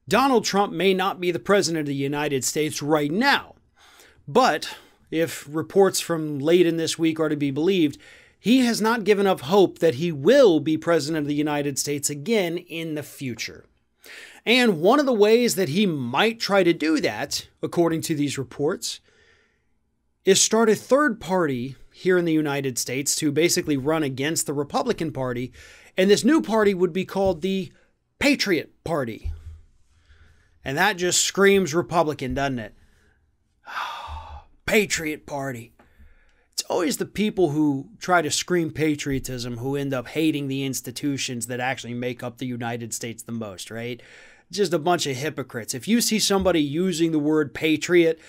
Donald Trump may not be the president of the United States right now, but if reports from late in this week are to be believed, he has not given up hope that he will be president of the United States again in the future. And one of the ways that he might try to do that, according to these reports, is start a third party here in the United States to basically run against the Republican Party. And this new party would be called the Patriot Party. And that just screams Republican, doesn't it? Patriot Party. It's always the people who try to scream patriotism who end up hating the institutions that actually make up the United States the most, right? Just a bunch of hypocrites. If you see somebody using the word patriot,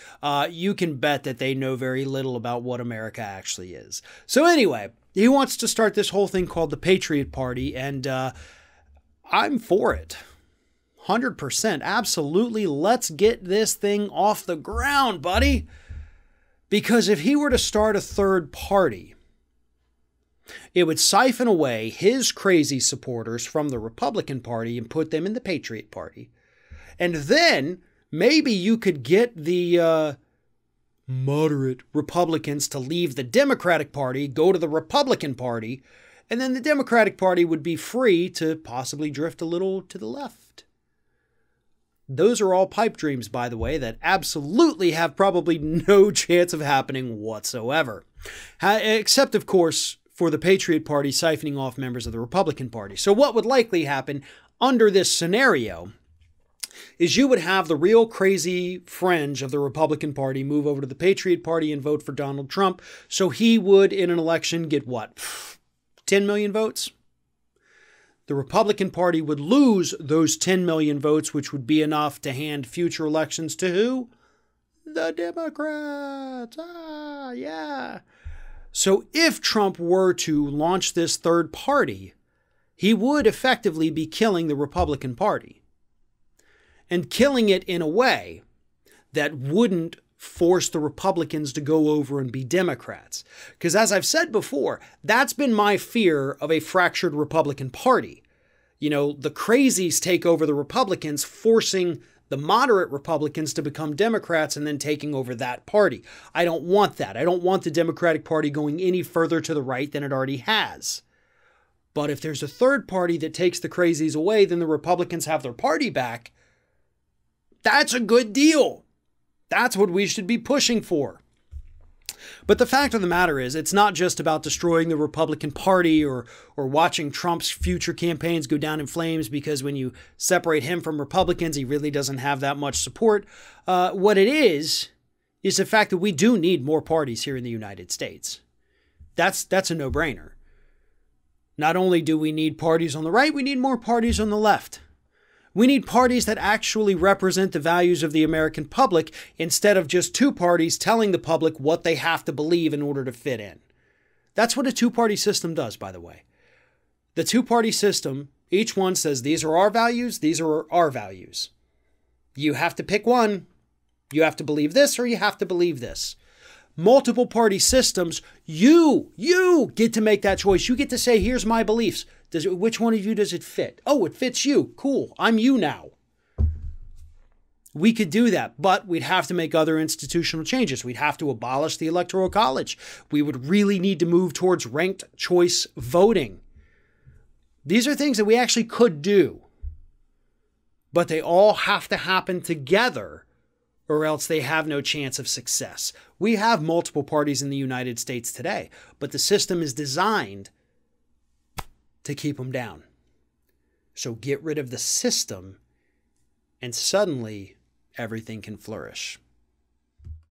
you can bet that they know very little about what America actually is. So anyway, he wants to start this whole thing called the Patriot Party, and I'm for it. 100%. Absolutely. Let's get this thing off the ground, buddy. Because if he were to start a third party, it would siphon away his crazy supporters from the Republican Party and put them in the Patriot Party. And then maybe you could get the moderate Republicans to leave the Democratic Party, go to the Republican Party, and then the Democratic Party would be free to possibly drift a little to the left. Those are all pipe dreams, by the way, that absolutely have probably no chance of happening whatsoever. Except, of course, for the Patriot Party siphoning off members of the Republican Party. So what would likely happen under this scenario is you would have the real crazy fringe of the Republican Party move over to the Patriot Party and vote for Donald Trump. So he would, in an election, get what? 10 million votes? The Republican Party would lose those 10 million votes, which would be enough to hand future elections to who? The Democrats. Yeah. So if Trump were to launch this third party, he would effectively be killing the Republican Party. And killing it in a way that wouldn't force the Republicans to go over and be Democrats. Because as I've said before, that's been my fear of a fractured Republican Party. You know, the crazies take over the Republicans, forcing the moderate Republicans to become Democrats and then taking over that party. I don't want that. I don't want the Democratic Party going any further to the right than it already has. But if there's a third party that takes the crazies away, then the Republicans have their party back. That's a good deal. That's what we should be pushing for. But the fact of the matter is, it's not just about destroying the Republican Party or watching Trump's future campaigns go down in flames, because when you separate him from Republicans, he really doesn't have that much support. What it is the fact that we do need more parties here in the United States. That's a no-brainer. Not only do we need parties on the right, we need more parties on the left. We need parties that actually represent the values of the American public instead of just two parties telling the public what they have to believe in order to fit in. That's what a two-party system does, by the way. The two-party system, each one says, these are our values, these are our values. You have to pick one. You have to believe this or you have to believe this. Multiple party systems, you get to make that choice. You get to say, here's my beliefs. Which one of you does it fit? Oh, it fits you. Cool. I'm you now. We could do that, but we'd have to make other institutional changes. We'd have to abolish the Electoral College. We would really need to move towards ranked choice voting. These are things that we actually could do, but they all have to happen together, or else they have no chance of success. We have multiple parties in the United States today, but the system is designed to keep them down. So get rid of the system, and suddenly everything can flourish.